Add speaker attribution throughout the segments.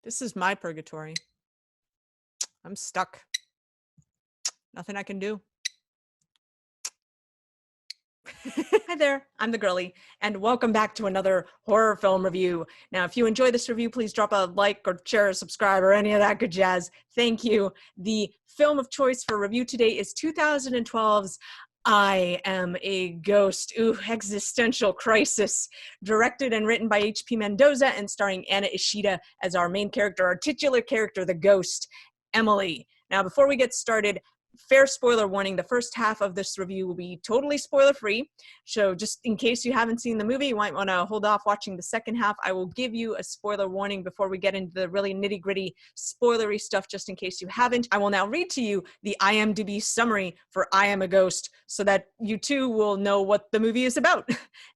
Speaker 1: This is my purgatory. I'm stuck. Nothing I can do. Hi there, I'm the girly, and welcome back to another horror film review. Now, if you enjoy this review, please drop a like or share or subscribe or any of that good jazz. Thank you. The film of choice for review today is 2012's I Am a Ghost. Ooh, existential crisis. Directed and written by H.P. Mendoza and starring Anna Ishida as our main character, our titular character, the ghost, Emily. Now, before we get started, fair spoiler warning, the first half of this review will be totally spoiler free, so just in case you haven't seen the movie, you might want to hold off watching the second half. I will give you a spoiler warning before we get into the really nitty gritty spoilery stuff, just in case you haven't. I will now read to you the IMDb summary for I Am a Ghost so that you too will know what the movie is about.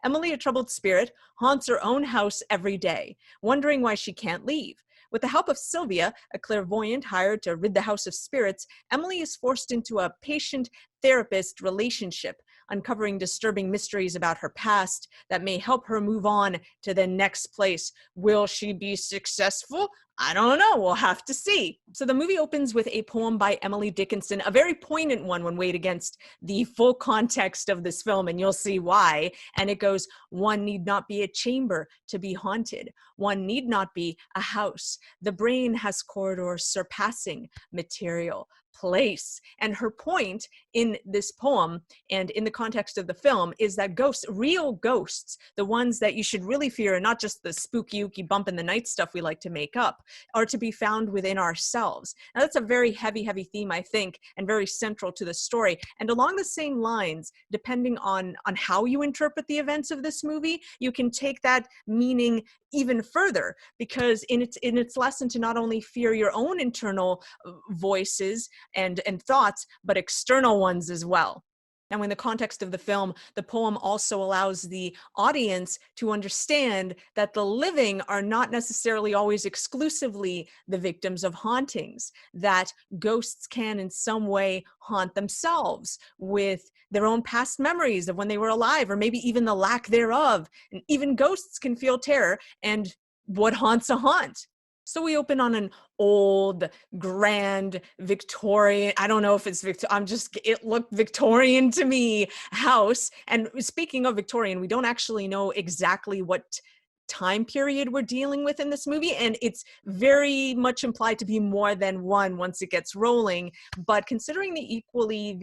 Speaker 1: Emily, a troubled spirit, haunts her own house every day, wondering why she can't leave. With the help of Sylvia, a clairvoyant hired to rid the house of spirits, Emily is forced into a patient-therapist relationship, uncovering disturbing mysteries about her past that may help her move on to the next place. Will she be successful? I don't know. We'll have to see. So the movie opens with a poem by Emily Dickinson, a very poignant one when weighed against the full context of this film, and you'll see why. And it goes, "One need not be a chamber to be haunted. One need not be a house. The brain has corridors surpassing material place." And her point in this poem and in the context of the film is that ghosts, real ghosts, the ones that you should really fear, and not just the spooky, ooky bump in the night stuff we like to make up, are to be found within ourselves. Now, that's a very heavy, heavy theme, I think, and very central to the story. And along the same lines, depending on how you interpret the events of this movie, you can take that meaning even further, because in its lesson to not only fear your own internal voices and thoughts, but external ones as well. Now, in the context of the film, the poem also allows the audience to understand that the living are not necessarily always exclusively the victims of hauntings, that ghosts can in some way haunt themselves with their own past memories of when they were alive, or maybe even the lack thereof. And even ghosts can feel terror, and what haunts a haunt? So we open on an old, grand Victorian, I don't know if it's it looked Victorian to me, house. And speaking of Victorian, we don't actually know exactly what time period we're dealing with in this movie, and it's very much implied to be more than one once it gets rolling. But considering the equally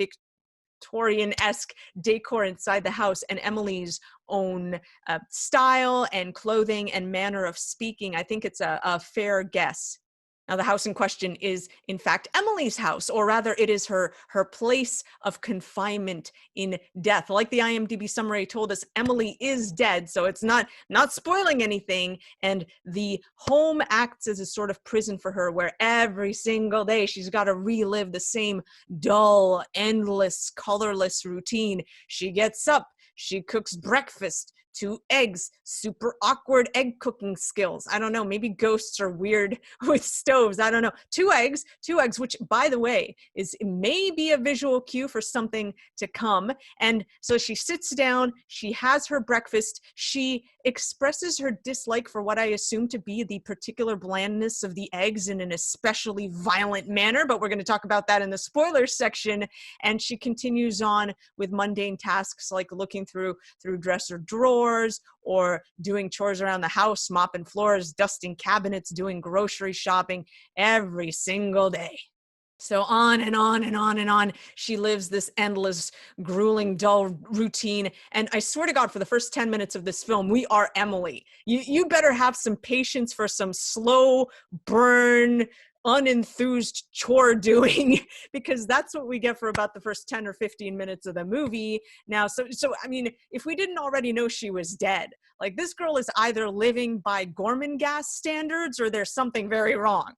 Speaker 1: Victorian-esque decor inside the house and Emily's own style and clothing and manner of speaking, I think it's a fair guess. Now, the house in question is, in fact, Emily's house, or rather, it is her place of confinement in death. Like the IMDb summary told us, Emily is dead, so it's not spoiling anything. And the home acts as a sort of prison for her, where every single day she's got to relive the same dull, endless, colorless routine. She gets up, she cooks breakfast, 2 eggs, super awkward egg cooking skills. I don't know, maybe ghosts are weird with stoves. I don't know. 2 eggs, which, by the way, is maybe a visual cue for something to come. And so she sits down, she has her breakfast, she expresses her dislike for what I assume to be the particular blandness of the eggs in an especially violent manner, but we're going to talk about that in the spoilers section. And she continues on with mundane tasks like looking through dresser drawers, or doing chores around the house, mopping floors, dusting cabinets, doing grocery shopping every single day. So on and on and on and on, she lives this endless, grueling, dull routine. And I swear to God, for the first 10 minutes of this film, we are Emily. You better have some patience for some slow burn, unenthused chore doing, because that's what we get for about the first 10 or 15 minutes of the movie. Now, so I mean, if we didn't already know she was dead, like, this girl is either living by Gorman gas standards or there's something very wrong.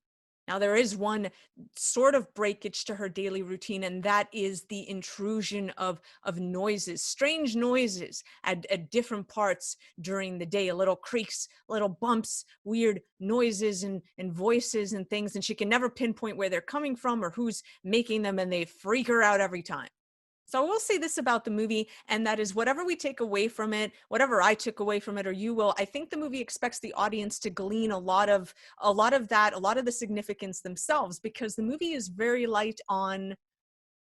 Speaker 1: Now, there is one sort of breakage to her daily routine, and that is the intrusion of noises, strange noises at different parts during the day, little creaks, little bumps, weird noises and voices and things, and she can never pinpoint where they're coming from or who's making them, and they freak her out every time. So I will say this about the movie, and that is whatever we take away from it, whatever I took away from it, or you will, I think the movie expects the audience to glean a lot of the significance themselves, because the movie is very light on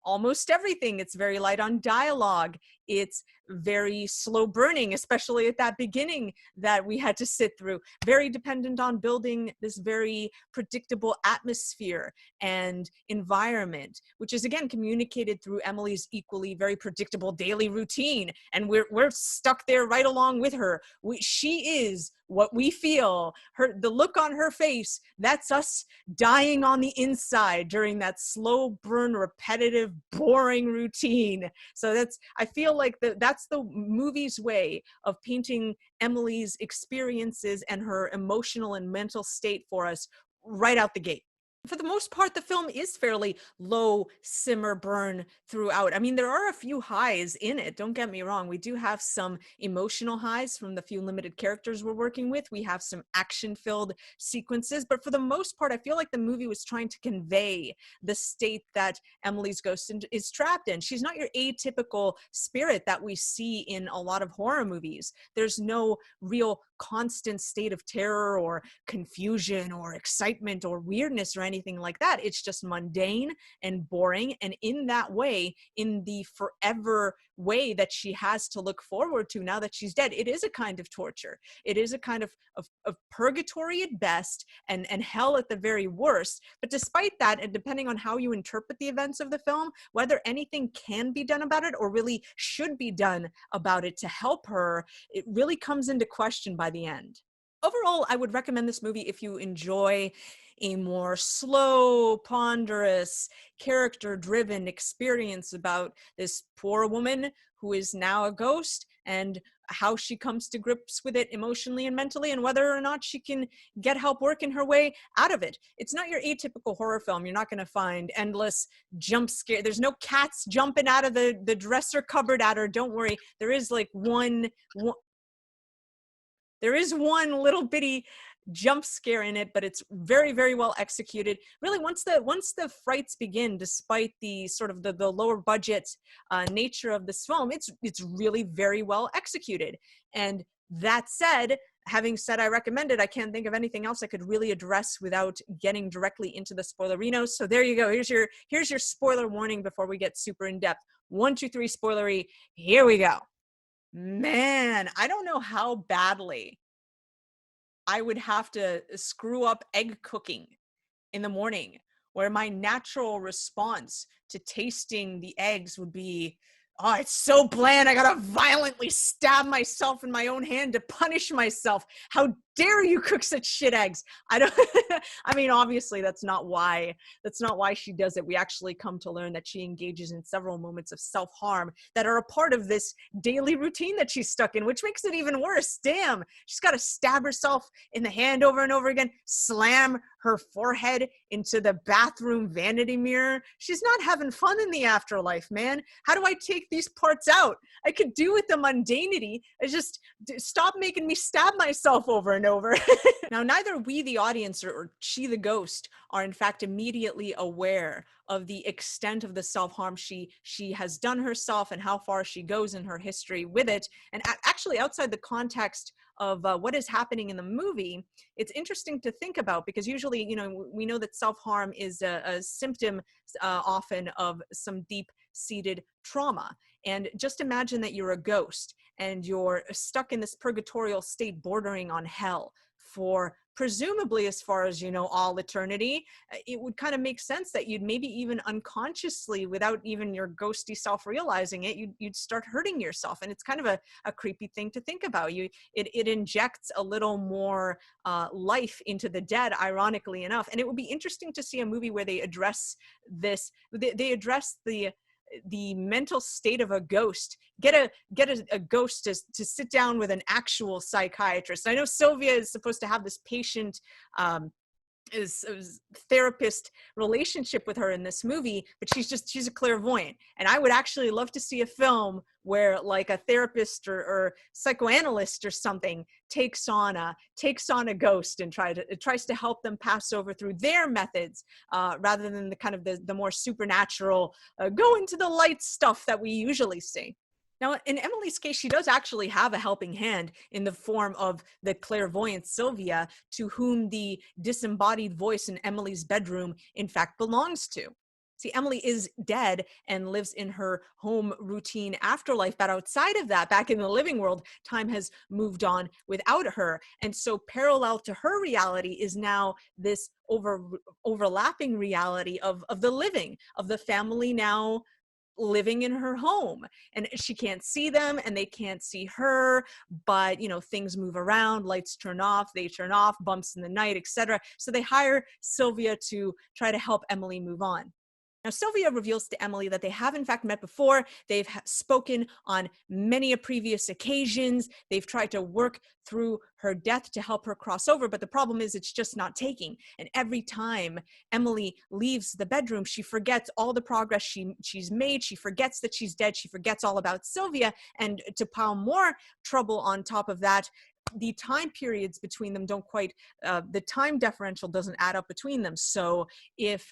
Speaker 1: almost everything. It's very light on dialogue. It's very slow burning, especially at that beginning that we had to sit through. Very dependent on building this very predictable atmosphere and environment, which is again communicated through Emily's equally very predictable daily routine. And we're stuck there right along with her. She is what we feel. The look on her face, that's us dying on the inside during that slow burn, repetitive, boring routine. So I feel like that's the movie's way of painting Emily's experiences and her emotional and mental state for us right out the gate. For the most part, the film is fairly low simmer burn throughout. I mean, there are a few highs in it. Don't get me wrong. We do have some emotional highs from the few limited characters we're working with. We have some action-filled sequences. But for the most part, I feel like the movie was trying to convey the state that Emily's ghost is trapped in. She's not your atypical spirit that we see in a lot of horror movies. There's no real constant state of terror or confusion or excitement or weirdness or anything like that. It's just mundane and boring. And in that way, in the forever way that she has to look forward to now that she's dead, it is a kind of torture. It is a kind of purgatory at best and hell at the very worst. But despite that, and depending on how you interpret the events of the film, whether anything can be done about it or really should be done about it to help her, it really comes into question by the end. Overall, I would recommend this movie if you enjoy a more slow, ponderous, character-driven experience about this poor woman who is now a ghost and how she comes to grips with it emotionally and mentally, and whether or not she can get help working her way out of it. It's not your atypical horror film. You're not going to find endless jump scare. There's no cats jumping out of the dresser cupboard at her. Don't worry. There is like one little bitty jump scare in it, but it's very, very well executed. Really, once the frights begin, despite the sort of the lower budget nature of this film, it's really very well executed. And that said, having said I recommend it, I can't think of anything else I could really address without getting directly into the spoilerinos. So there you go. Here's your spoiler warning before we get super in depth. 1, 2, 3 spoilery. Here we go. Man, I don't know how badly I would have to screw up egg cooking in the morning, where my natural response to tasting the eggs would be, oh, it's so bland, I gotta violently stab myself in my own hand to punish myself. How dare you cook such shit eggs? I mean, obviously that's not why she does it. We actually come to learn that she engages in several moments of self-harm that are a part of this daily routine that she's stuck in, which makes it even worse. Damn, she's got to stab herself in the hand over and over again, slam her forehead into the bathroom vanity mirror. She's not having fun in the afterlife, man. How do I take these parts out? I could do with the mundanity. I just stop making me stab myself over and over. Now, neither we, the audience, or she, the ghost, are in fact immediately aware of the extent of the self-harm she has done herself and how far she goes in her history with it. And actually, outside the context of what is happening in the movie, it's interesting to think about, because usually, you know, we know that self-harm is a symptom often of some deep-seated trauma. And just imagine that you're a ghost and you're stuck in this purgatorial state bordering on hell for presumably, as far as you know, all eternity. It would kind of make sense that you'd maybe even unconsciously, without even your ghosty self realizing it, you'd start hurting yourself. And it's kind of a creepy thing to think about. It injects a little more life into the dead, ironically enough. And it would be interesting to see a movie where they address this. They address the mental state of a ghost. Get a ghost to sit down with an actual psychiatrist. I know Sylvia is supposed to have this patient is therapist relationship with her in this movie, but she's a clairvoyant. And I would actually love to see a film where like a therapist or psychoanalyst or something takes on a ghost and tries to help them pass over through their methods, rather than the kind of the more supernatural go into the light stuff that we usually see. Now, in Emily's case, she does actually have a helping hand in the form of the clairvoyant Sylvia, to whom the disembodied voice in Emily's bedroom, in fact, belongs to. See, Emily is dead and lives in her home routine afterlife, but outside of that, back in the living world, time has moved on without her. And so parallel to her reality is now this overlapping reality of the living, of the family now living in her home, and she can't see them and they can't see her, but things move around, lights turn off, they turn off, bumps in the night, etc. So they hire Sylvia to try to help Emily move on. Now, Sylvia reveals to Emily that they have in fact met before. They've spoken on many a previous occasions. They've tried to work through her death to help her cross over, but the problem is it's just not taking. And every time Emily leaves the bedroom, she forgets all the progress she's made. She forgets that she's dead. She forgets all about Sylvia. And to pile more trouble on top of that, the time periods between them don't quite, the time differential doesn't add up between them. So if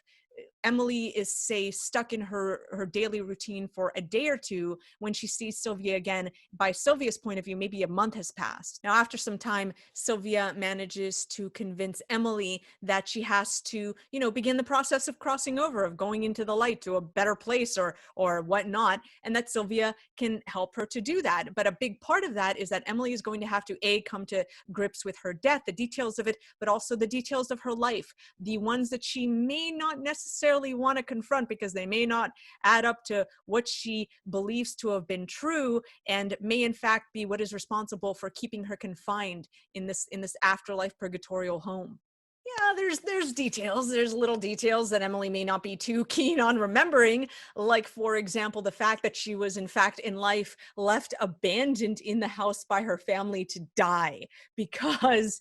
Speaker 1: Emily is, say, stuck in her daily routine for a day or two, when she sees Sylvia again, by Sylvia's point of view, maybe a month has passed. Now, after some time, Sylvia manages to convince Emily that she has to, begin the process of crossing over, of going into the light to a better place or whatnot, and that Sylvia can help her to do that. But a big part of that is that Emily is going to have to, A, come to grips with her death, the details of it, but also the details of her life, the ones that she may not necessarily want to confront because they may not add up to what she believes to have been true, and may in fact be what is responsible for keeping her confined in this afterlife purgatorial home. Yeah, there's details. There's little details that Emily may not be too keen on remembering, like, for example, the fact that she was in fact in life left abandoned in the house by her family to die because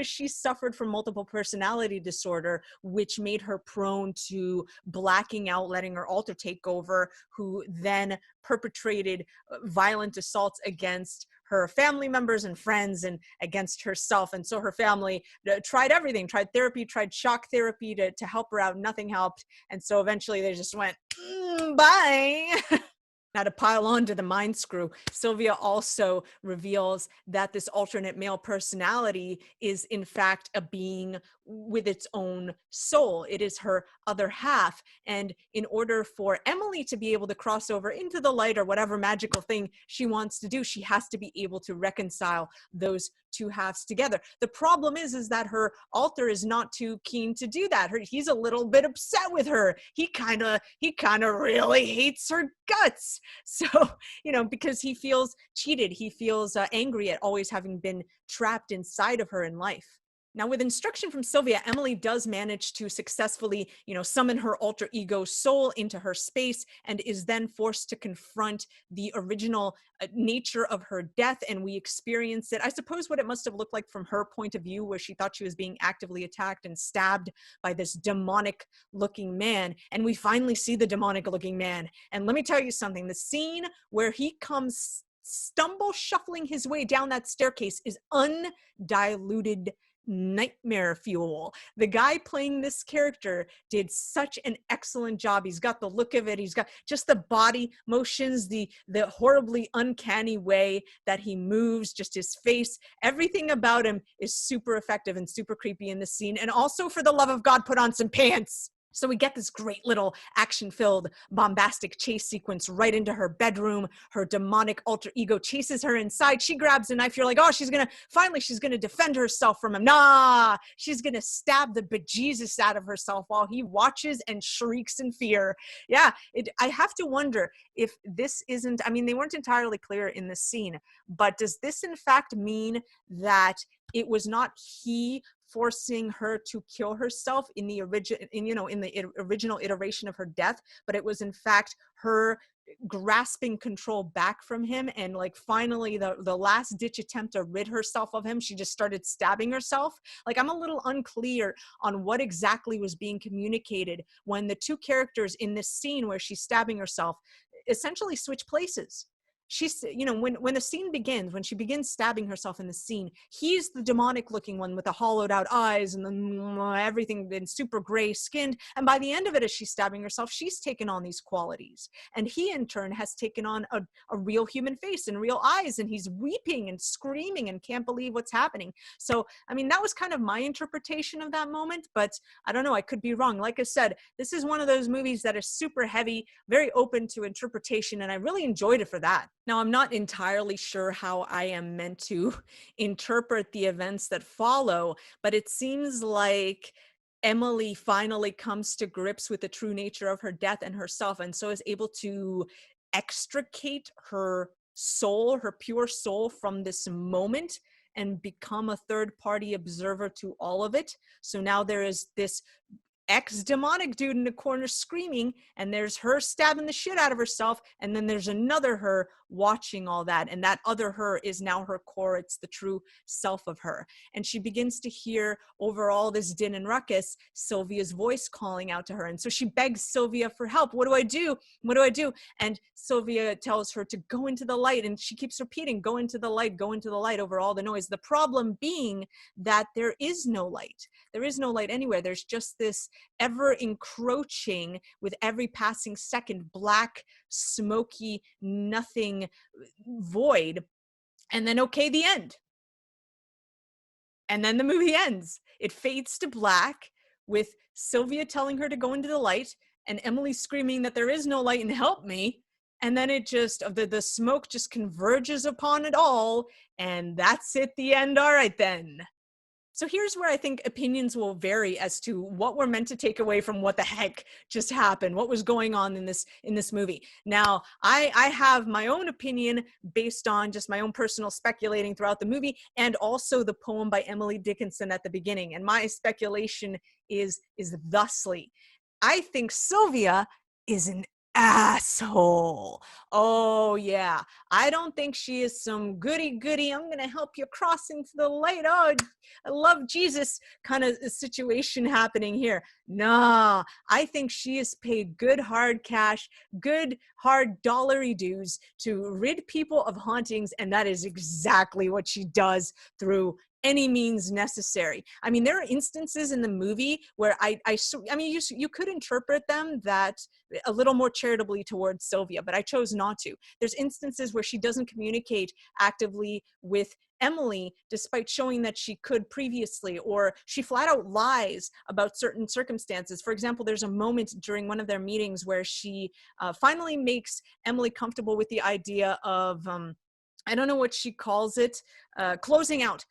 Speaker 1: she suffered from multiple personality disorder, which made her prone to blacking out, letting her alter take over, who then perpetrated violent assaults against her family members and friends and against herself. And so her family tried everything, tried therapy, tried shock therapy to help her out. Nothing helped. And so eventually they just went, bye. Now, to pile on to the mind screw, Sylvia also reveals that this alternate male personality is in fact a being with its own soul. It is her other half. And in order for Emily to be able to cross over into the light or whatever magical thing she wants to do, she has to be able to reconcile those two halves together. The problem is that her alter is not too keen to do that. He's a little bit upset with her. He kind of really hates her guts. So, because he feels cheated, he feels angry at always having been trapped inside of her in life. Now, with instruction from Sylvia, Emily does manage to successfully, summon her alter ego soul into her space, and is then forced to confront the original nature of her death. And we experience it, I suppose, what it must have looked like from her point of view, where she thought she was being actively attacked and stabbed by this demonic looking man. And we finally see the demonic looking man. And let me tell you something, the scene where he comes shuffling his way down that staircase is undiluted nightmare fuel. The guy playing this character did such an excellent job. He's got the look of it. He's got just the body motions, the horribly uncanny way that he moves, just his face. Everything about him is super effective and super creepy in this scene. And also, for the love of God, put on some pants. So we get this great little action-filled, bombastic chase sequence right into her bedroom. Her demonic alter ego chases her inside. She grabs a knife. You're like, oh, she's going to defend herself from him. Nah, she's going to stab the bejesus out of herself while he watches and shrieks in fear. Yeah, I have to wonder if this isn't, they weren't entirely clear in this scene, but does this in fact mean that it was not he forcing her to kill herself in the original iteration of her death, but it was in fact her grasping control back from him, and like finally the last ditch attempt to rid herself of him, she just started stabbing herself. Like, I'm a little unclear on what exactly was being communicated when the two characters in this scene where she's stabbing herself essentially switch places. She's, when the scene begins, when she begins stabbing herself in the scene, he's the demonic looking one with the hollowed out eyes and then everything been super gray skinned. And by the end of it, as she's stabbing herself, she's taken on these qualities. And he in turn has taken on a real human face and real eyes. And he's weeping and screaming and can't believe what's happening. So, I mean, that was kind of my interpretation of that moment, but I don't know, I could be wrong. Like I said, this is one of those movies that is super heavy, very open to interpretation, and I really enjoyed it for that. Now, I'm not entirely sure how I am meant to interpret the events that follow, but it seems like Emily finally comes to grips with the true nature of her death and herself, and so is able to extricate her soul, her pure soul, from this moment and become a third-party observer to all of it. So now there is this ex-demonic dude in the corner screaming, and there's her stabbing the shit out of herself, and then there's another her watching all that, and that other her is now her core. It's the true self of her. And she begins to hear, over all this din and ruckus, Sylvia's voice calling out to her, and so she begs Sylvia for help. What do I do? What do I do? And Sylvia tells her to go into the light, and she keeps repeating, go into the light, go into the light, over all the noise. The problem being that there is no light. There is no light anywhere. There's just this ever encroaching, with every passing second, black, smoky, nothing void. And then, okay, the end. And then the movie ends. It fades to black with Sylvia telling her to go into the light and Emily screaming that there is no light and help me. And then it just, the smoke just converges upon it all. And that's it, the end. All right, then. So here's where I think opinions will vary as to what we're meant to take away from what the heck just happened, what was going on in this movie. Now, I have my own opinion based on just my own personal speculating throughout the movie, and also the poem by Emily Dickinson at the beginning. And my speculation is thusly: I think Sylvia is an asshole. Oh yeah, I don't think she is some goody I'm gonna help you cross into the light, oh I love Jesus kind of situation happening here. Nah, I think she is paid good hard cash, good hard dollary dues to rid people of hauntings, and that is exactly what she does through any means necessary. I mean, there are instances in the movie where I mean, you could interpret them that a little more charitably towards Sylvia, but I chose not to. There's instances where she doesn't communicate actively with Emily, despite showing that she could previously, or she flat out lies about certain circumstances. For example, there's a moment during one of their meetings where she finally makes Emily comfortable with the idea of, I don't know what she calls it, closing out.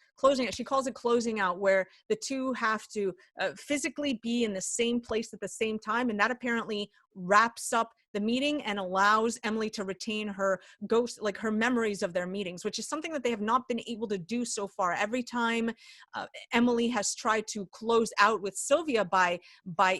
Speaker 1: She calls it closing out, where the two have to physically be in the same place at the same time. And that apparently wraps up the meeting and allows Emily to retain her ghost, like her memories of their meetings, which is something that they have not been able to do so far. Every time Emily has tried to close out with Sylvia by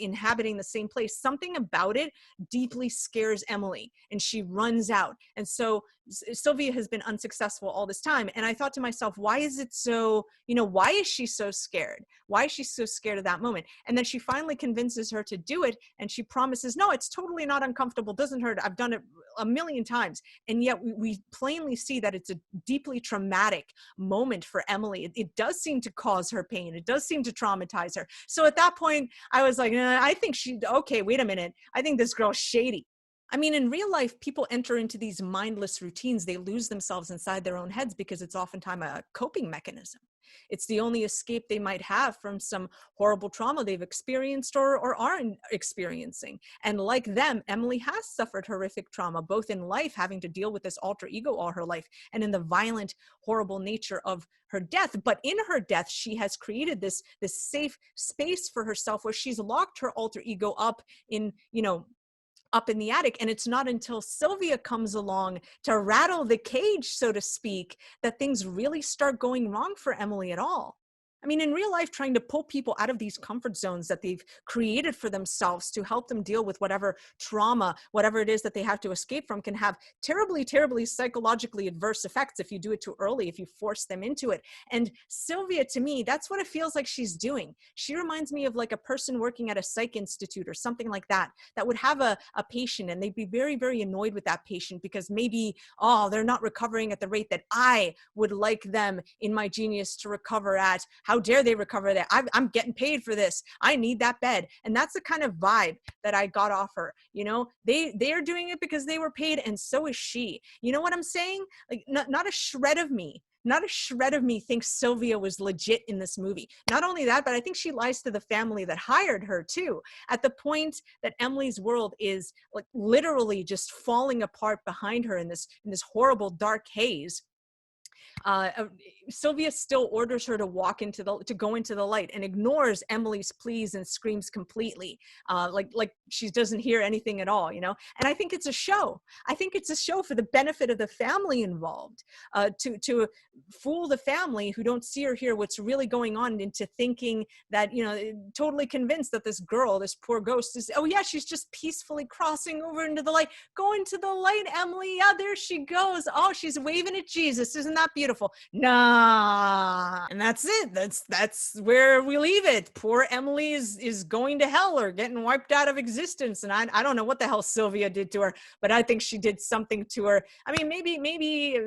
Speaker 1: inhabiting the same place, something about it deeply scares Emily and she runs out. And so Sylvia has been unsuccessful all this time. And I thought to myself, why is it so, why is she so scared? Why is she so scared of that moment? And then she finally convinces her to do it. And she promises, no, it's totally not uncomfortable. Doesn't hurt. I've done it a million times. And yet we plainly see that it's a deeply traumatic moment for Emily. It does seem to cause her pain. It does seem to traumatize her. So at that point, I was like, I think okay, wait a minute. I think this girl's shady. I mean, in real life, people enter into these mindless routines. They lose themselves inside their own heads because it's oftentimes a coping mechanism. It's the only escape they might have from some horrible trauma they've experienced or are experiencing. And like them, Emily has suffered horrific trauma, both in life, having to deal with this alter ego all her life, and in the violent, horrible nature of her death. But in her death, she has created this safe space for herself where she's locked her alter ego up in, up in the attic. And it's not until Sylvia comes along to rattle the cage, so to speak, that things really start going wrong for Emily at all. I mean, in real life, trying to pull people out of these comfort zones that they've created for themselves to help them deal with whatever trauma, whatever it is that they have to escape from, can have terribly, terribly psychologically adverse effects if you do it too early, if you force them into it. And Sylvia, to me, that's what it feels like she's doing. She reminds me of like a person working at a psych institute or something like that, that would have a patient and they'd be very, very annoyed with that patient because maybe, oh, they're not recovering at the rate that I would like them in my genius to recover at. How dare they recover that? I'm getting paid for this. I need that bed. And that's the kind of vibe that I got off her. You know, they're doing it because they were paid, and so is she. You know what I'm saying? Like, not a shred of me. Not a shred of me thinks Sylvia was legit in this movie. Not only that, but I think she lies to the family that hired her too. At the point that Emily's world is like literally just falling apart behind her in this horrible dark haze, Sylvia still orders her to go into the light, and ignores Emily's pleas and screams completely, like she doesn't hear anything at all, you know. And I think it's a show. I think it's a show for the benefit of the family involved, to fool the family who don't see or hear what's really going on into thinking that, you know, totally convinced that this girl, this poor ghost, is, oh yeah, she's just peacefully crossing over into the light. Go into the light, Emily. Yeah, there she goes. Oh, she's waving at Jesus. Isn't that beautiful? Nah. And that's it. That's where we leave it. Poor Emily is going to hell or getting wiped out of existence. And I don't know what the hell Sylvia did to her, but I think she did something to her. I mean, maybe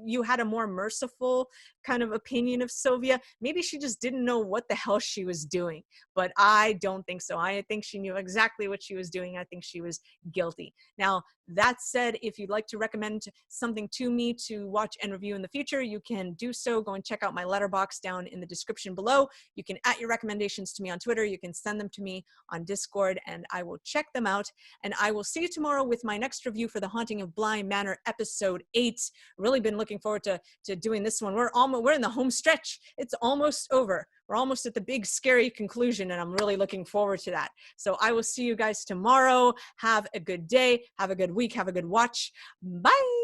Speaker 1: you had a more merciful kind of opinion of Sylvia. Maybe she just didn't know what the hell she was doing, but I don't think so. I think she knew exactly what she was doing. I think she was guilty. Now, that said, if you'd like to recommend something to me to watch and review in the future, you can do so. Go and check out my letterbox down in the description below. You can add your recommendations to me on Twitter. You can send them to me on Discord, and I will check them out. And I will see you tomorrow with my next review for The Haunting of Bly Manor, episode 8. Really been looking forward to doing this one. We're in the home stretch. It's almost over. We're almost at the big scary conclusion, and I'm really looking forward to that. So I will see you guys tomorrow. Have a good day. Have a good week. Have a good watch. Bye.